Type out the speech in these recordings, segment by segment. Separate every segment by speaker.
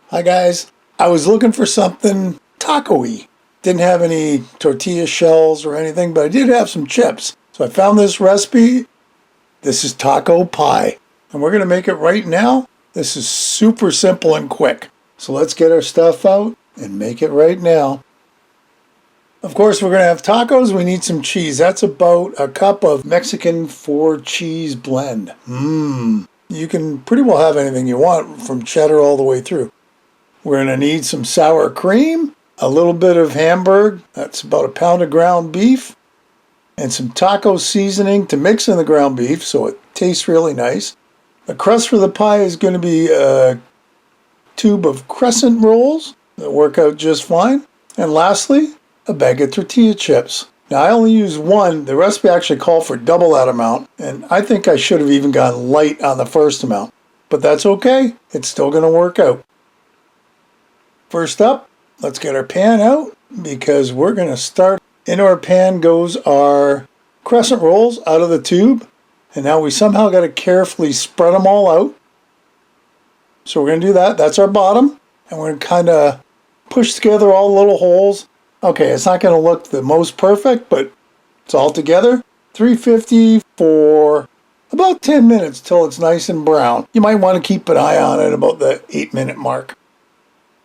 Speaker 1: Hi guys, I was looking for something taco-y. Didn't have any tortilla shells or anything, but I did have some chips. So I found this recipe. This is taco pie, and we're gonna make it right now. This is super simple and quick. So let's get our stuff out and make it right now. Of course, we're gonna have tacos. We need some cheese. That's about a cup of Mexican 4-cheese blend. You can pretty well have anything you want from cheddar all the way through. We're going to need some sour cream, a little bit of Hamburg, that's about a pound of ground beef, and some taco seasoning to mix in the ground beef so it tastes really nice. The crust for the pie is going to be a tube of crescent rolls that work out just fine. And lastly, a bag of tortilla chips. Now I only use one. The recipe actually called for double that amount, and I think I should have even gone light on the first amount. But that's okay. It's still going to work out. First up, let's get our pan out because we're going to start. Into our pan goes our crescent rolls out of the tube. And now we somehow got to carefully spread them all out. So we're going to do that. That's our bottom. And we're going to kind of push together all the little holes. Okay, it's not going to look the most perfect, but it's all together. 350 for about 10 minutes till it's nice and brown. You might want to keep an eye on it about the 8-minute mark.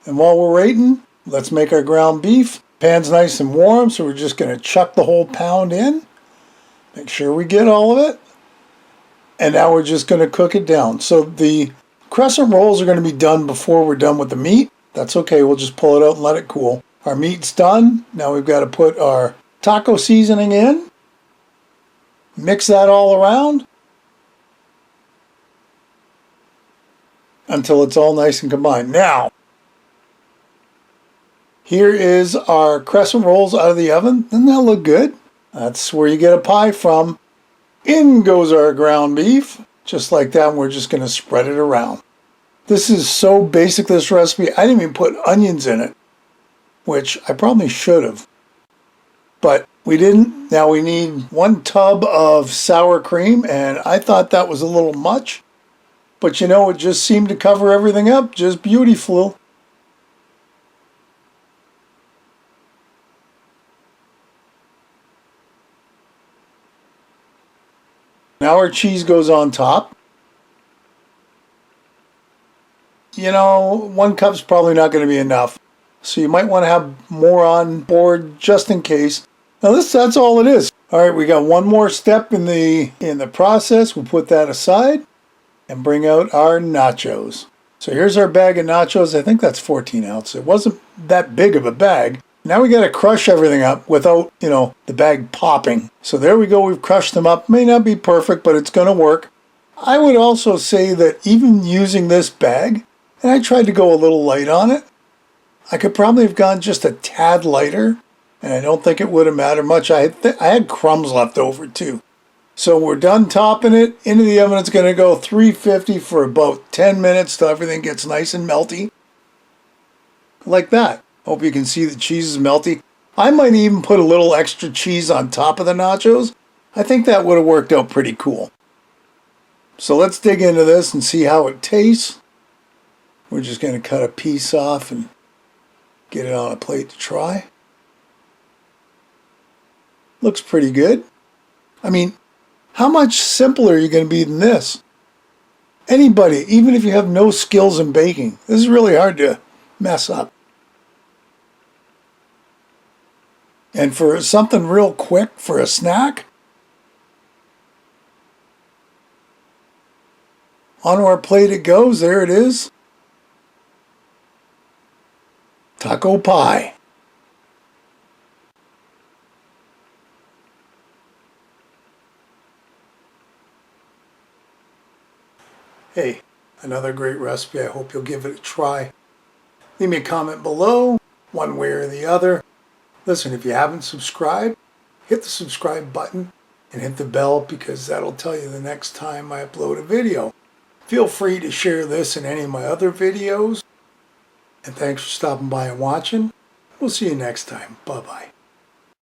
Speaker 1: And while we're waiting, let's make our ground beef. Pan's nice and warm, so we're just going to chuck the whole pound in. Make sure we get all of it. And now we're just going to cook it down. So the crescent rolls are going to be done before we're done with the meat. That's okay, we'll just pull it out and let it cool. Our meat's done. Now we've got to put our taco seasoning in. Mix that all around until it's all nice and combined. Now, here is our crescent rolls out of the oven. Doesn't that look good? That's where you get a pie from. In goes our ground beef. Just like that, and we're just going to spread it around. This is so basic, this recipe. I didn't even put onions in it, which I probably should have. But we didn't. Now we need 1 tub of sour cream, and I thought that was a little much. But you know, it just seemed to cover everything up just beautiful. Now our cheese goes on top. You know, 1 cup's probably not going to be enough. So you might want to have more on board just in case. Now that's all it is. All right, we got one more step in the process. We'll put that aside and bring out our nachos. So here's our bag of nachos. I think that's 14 ounces. It wasn't that big of a bag. Now we got to crush everything up without, the bag popping. So there we go. We've crushed them up. May not be perfect, but it's going to work. I would also say that even using this bag, and I tried to go a little light on it, I could probably have gone just a tad lighter, and I don't think it would have mattered much. I had crumbs left over too. So we're done topping it. Into the oven, it's going to go 350 for about 10 minutes till everything gets nice and melty. Like that. Hope you can see the cheese is melty. I might even put a little extra cheese on top of the nachos. I think that would have worked out pretty cool. So let's dig into this and see how it tastes. We're just going to cut a piece off and get it on a plate to try. Looks pretty good. I mean, how much simpler are you going to be than this? Anybody, even if you have no skills in baking, this is really hard to mess up. And for something real quick, for a snack, onto our plate it goes. There it is. Taco pie. Hey, another great recipe. I hope you'll give it a try. Leave me a comment below, one way or the other. Listen, if you haven't subscribed, hit the subscribe button and hit the bell because that'll tell you the next time I upload a video. Feel free to share this and any of my other videos. And thanks for stopping by and watching. We'll see you next time. Bye-bye.